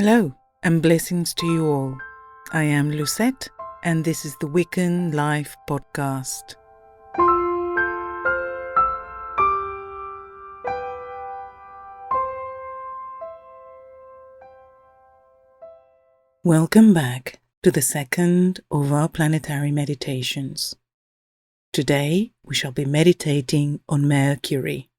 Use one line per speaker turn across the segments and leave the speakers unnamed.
Hello and blessings to you all. I am Lucette and this is the Wiccan Life Podcast. Welcome back to the second of our planetary meditations. Today we shall be meditating on Mercury.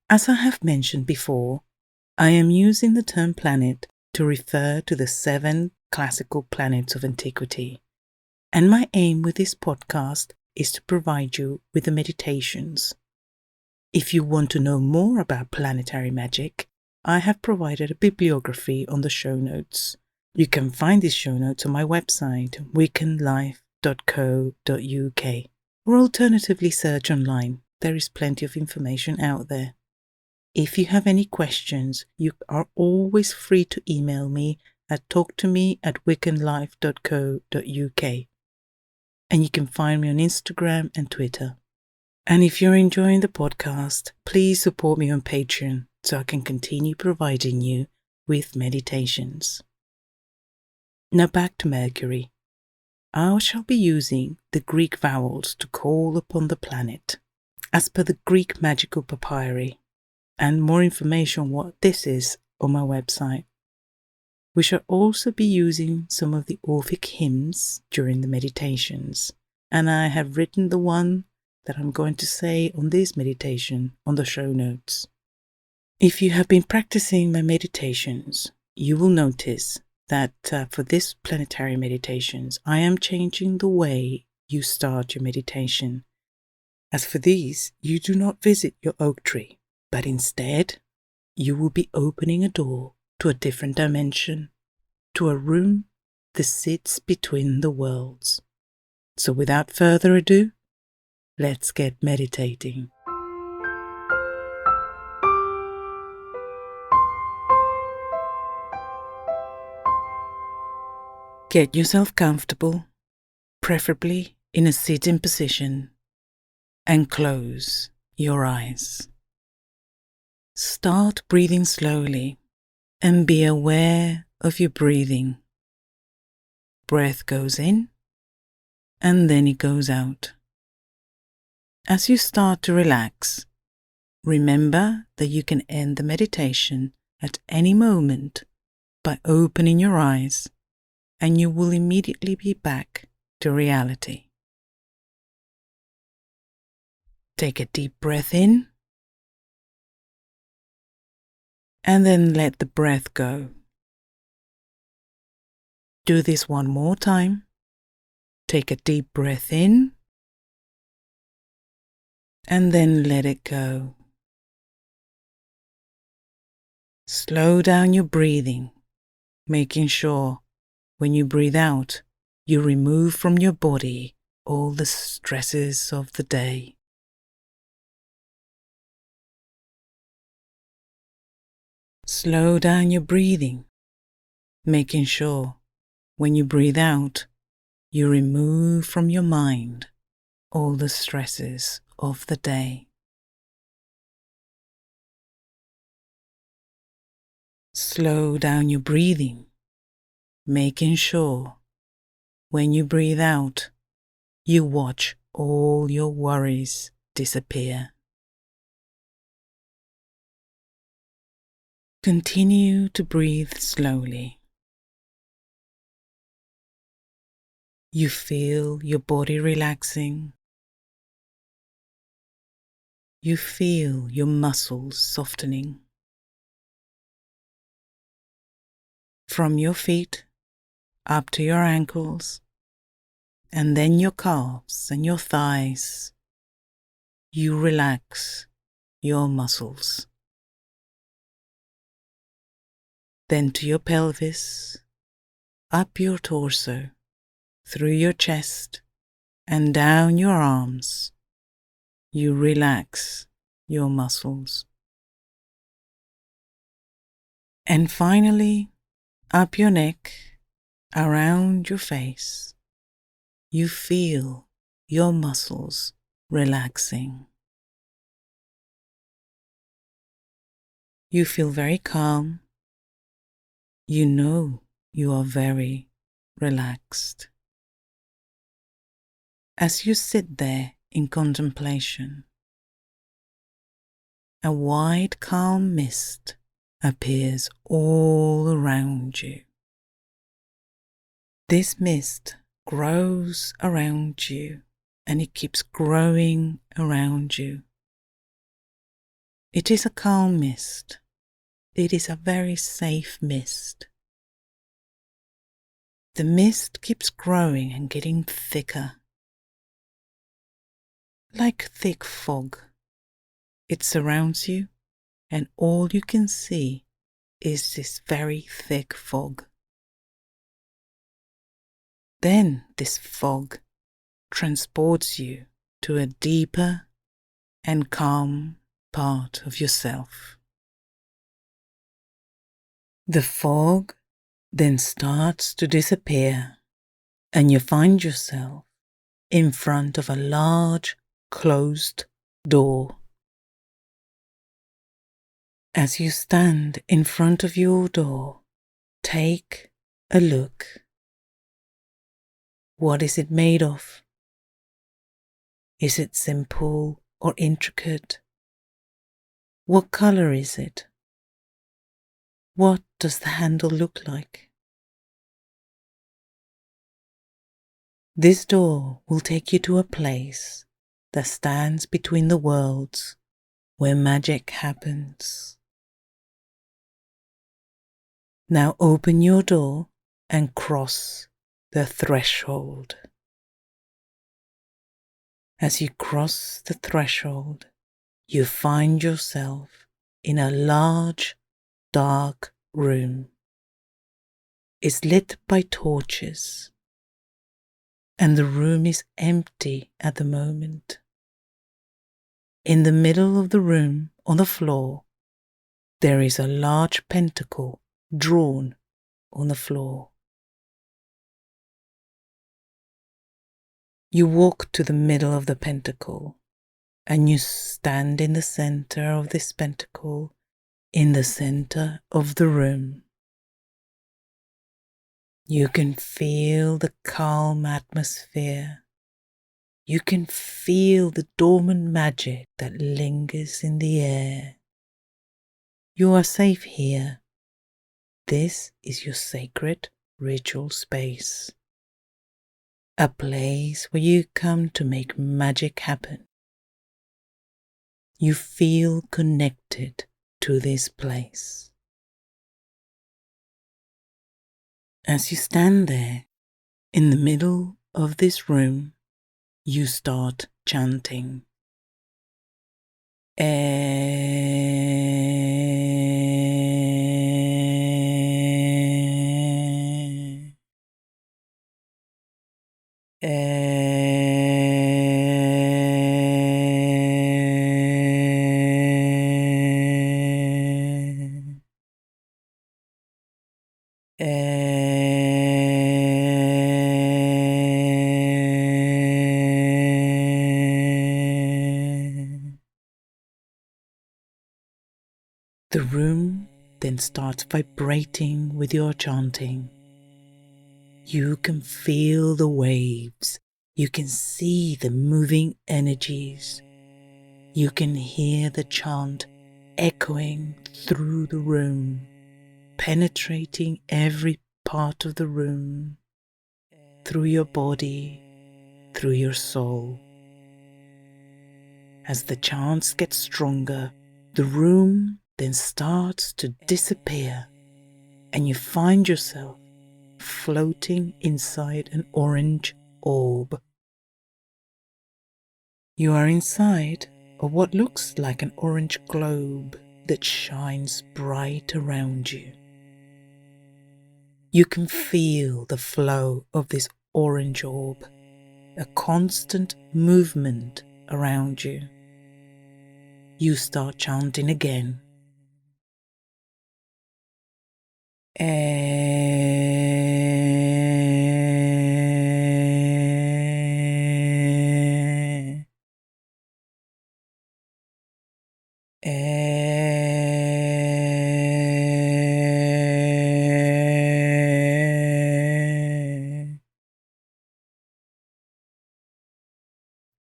As I have mentioned before, I am using the term planet to refer to the 7 classical planets of antiquity. And my aim with this podcast is to provide you with the meditations. If you want to know more about planetary magic, I have provided a bibliography on the show notes. You can find these show notes on my website, wiccanlife.co.uk, or alternatively search online. There is plenty of information out there. If you have any questions, you are always free to email me at talktome@wiccanlife.co.uk. And you can find me on Instagram and Twitter. And if you're enjoying the podcast, please support me on Patreon so I can continue providing you with meditations. Now back to Mercury. I shall be using the Greek vowels to call upon the planet, as per the Greek magical papyri, and more information on what this is on my website. We shall also be using some of the Orphic hymns during the meditations, and I have written the one that I'm going to say on this meditation on the show notes. If you have been practicing my meditations, you will notice that for this planetary meditations, I am changing the way you start your meditation. As for these, you do not visit your oak tree, but instead, you will be opening a door to a different dimension, to a room that sits between the worlds. So without further ado, let's get meditating. Get yourself comfortable, preferably in a sitting position, and close your eyes. Start breathing slowly and be aware of your breathing. Breath goes in and then it goes out. As you start to relax, remember that you can end the meditation at any moment by opening your eyes, and you will immediately be back to reality. Take a deep breath in and then let the breath go. Do this one more time. Take a deep breath in and then let it go. Slow down your breathing, making sure when you breathe out, you remove from your body all the stresses of the day. Slow down your breathing, making sure when you breathe out, you remove from your mind all the stresses of the day. Slow down your breathing, making sure when you breathe out, you watch all your worries disappear. Continue to breathe slowly. You feel your body relaxing. You feel your muscles softening. From your feet up to your ankles, and then your calves and your thighs, you relax your muscles. Then to your pelvis, up your torso, through your chest, and down your arms, you relax your muscles. And finally, up your neck, around your face, you feel your muscles relaxing. You feel very calm You know you are very relaxed. As you sit there in contemplation, a wide, calm mist appears all around you. This mist grows around you and it keeps growing around you. It is a calm mist. It is a very safe mist. The mist keeps growing and getting thicker, like thick fog. It surrounds you, and all you can see is this very thick fog. Then this fog transports you to a deeper and calm part of yourself. The fog then starts to disappear, and you find yourself in front of a large closed door. As you stand in front of your door, take a look. What is it made of? Is it simple or intricate? What color is it? What does the handle look like? This door will take you to a place that stands between the worlds where magic happens. Now open your door and cross the threshold. As you cross the threshold, you find yourself in a large, dark room. It's lit by torches, and the room is empty at the moment. In the middle of the room, on the floor, there is a large pentacle drawn on the floor. You walk to the middle of the pentacle, and you stand in the center of this pentacle, in the center of the room. You can feel the calm atmosphere. You can feel the dormant magic that lingers in the air. You are safe here. This is your sacred ritual space. A place where you come to make magic happen. You feel connected to this place. As you stand there in the middle of this room, you start chanting. The room then starts vibrating with your chanting. You can feel the waves. You can see the moving energies. You can hear the chant echoing through the room, penetrating every part of the room, through your body, through your soul. As the chants get stronger, the room then starts to disappear, and you find yourself floating inside an orange orb. You are inside of what looks like an orange globe that shines bright around you. You can feel the flow of this orange orb, a constant movement around you. You start chanting again.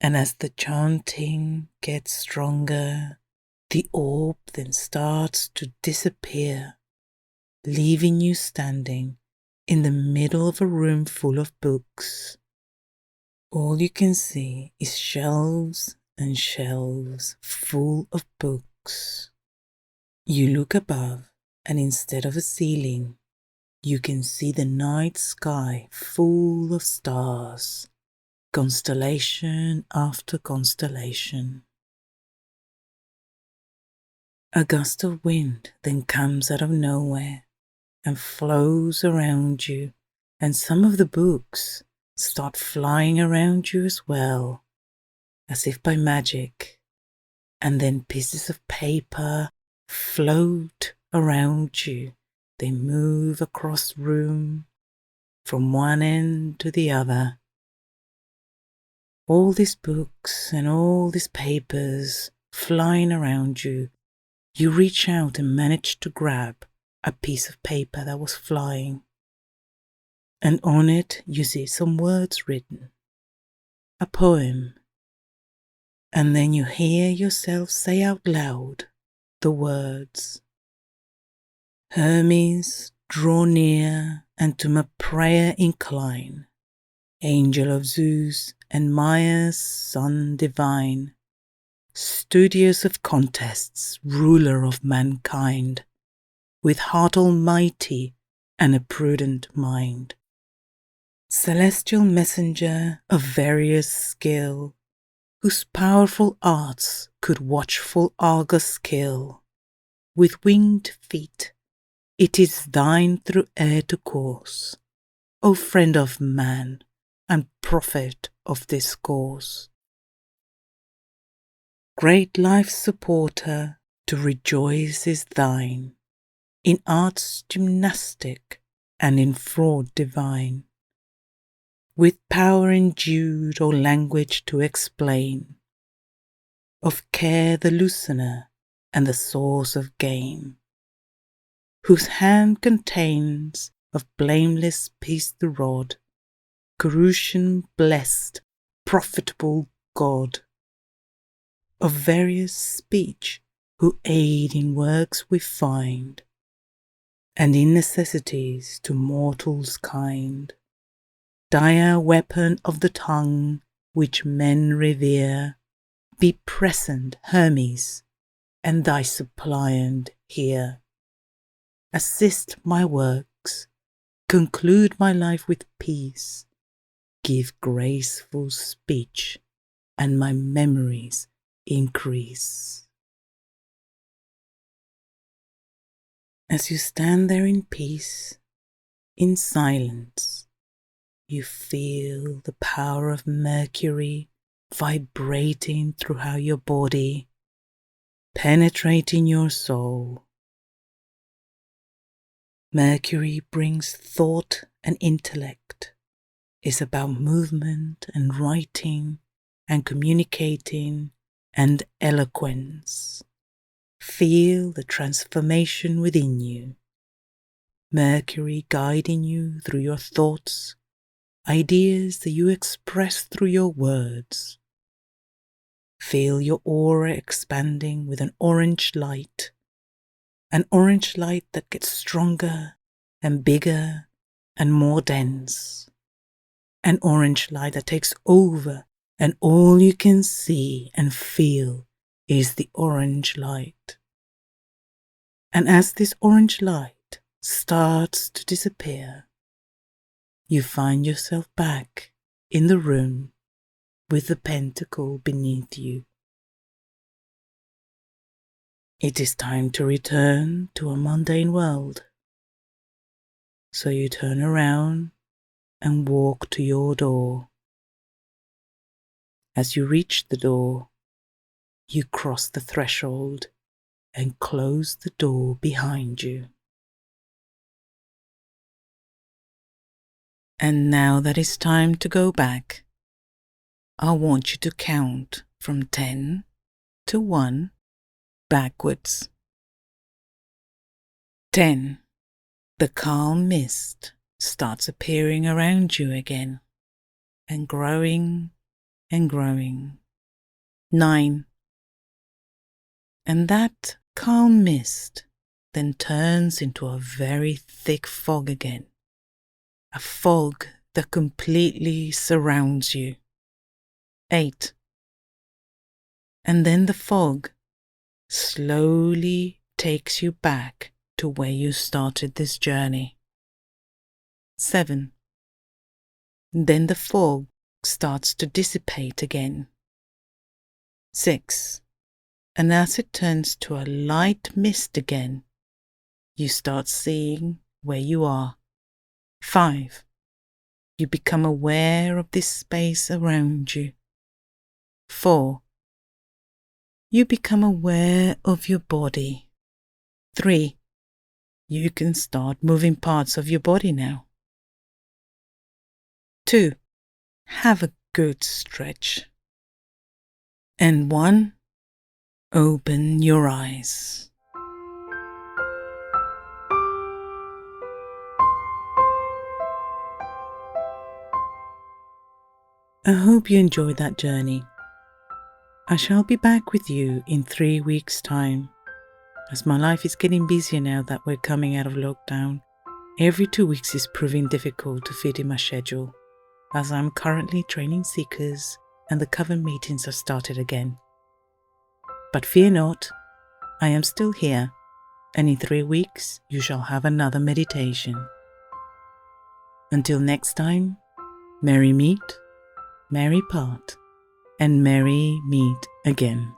And as the chanting gets stronger, the orb then starts to disappear, leaving you standing in the middle of a room full of books. All you can see is shelves and shelves full of books. You look above, and instead of a ceiling, you can see the night sky full of stars, constellation after constellation. A gust of wind then comes out of nowhere and flows around you, and some of the books start flying around you as well, as if by magic, and then pieces of paper float around you. They move across the room from one end to the other. All these books and all these papers flying around you, you reach out and manage to grab a piece of paper that was flying. And on it you see some words written, a poem. And then you hear yourself say out loud the words, Hermes, draw near and to my prayer incline, angel of Zeus and Maia's son divine, studious of contests, ruler of mankind, with heart almighty and a prudent mind, celestial messenger of various skill, whose powerful arts could watchful Argus kill. With winged feet, it is thine through air to course, O friend of man and prophet of discourse. Great life's supporter, to rejoice is thine, in arts gymnastic and in fraud divine, with power endued or language to explain, of care the loosener and the source of gain, whose hand contains of blameless peace the rod, Coruscant blessed, profitable God, of various speech, who aid in works we find, and in necessities to mortals kind, dire weapon of the tongue, which men revere, be present, Hermes, and thy suppliant hear. Assist my works, conclude my life with peace, give graceful speech, and my memories increase. As you stand there in peace, in silence, you feel the power of Mercury vibrating throughout your body, penetrating your soul. Mercury brings thought and intellect, is about movement and writing and communicating and eloquence. Feel the transformation within you. Mercury guiding you through your thoughts, ideas that you express through your words. Feel your aura expanding with an orange light that gets stronger and bigger and more dense. An orange light that takes over, and all you can see and feel is the orange light. And as this orange light starts to disappear, you find yourself back in the room with the pentacle beneath you. It is time to return to a mundane world. So you turn around and walk to your door. As you reach the door, you cross the threshold and close the door behind you. And now that it's time to go back, I want you to count from 10 to 1 backwards. 10. The calm mist starts appearing around you again and growing and growing. 9. And that calm mist then turns into a very thick fog again. A fog that completely surrounds you. 8. And then the fog slowly takes you back to where you started this journey. 7. Then the fog starts to dissipate again. 6. And as it turns to a light mist again, you start seeing where you are. 5. You become aware of this space around you. 4. You become aware of your body. 3. You can start moving parts of your body now. 2. Have a good stretch. And 1. Open your eyes. I hope you enjoyed that journey. I shall be back with you in 3 weeks' time. As my life is getting busier now that we're coming out of lockdown, every 2 weeks is proving difficult to fit in my schedule, as I'm currently training seekers and the coven meetings have started again. But fear not, I am still here, and in 3 weeks you shall have another meditation. Until next time, merry meet, merry part, and merry meet again.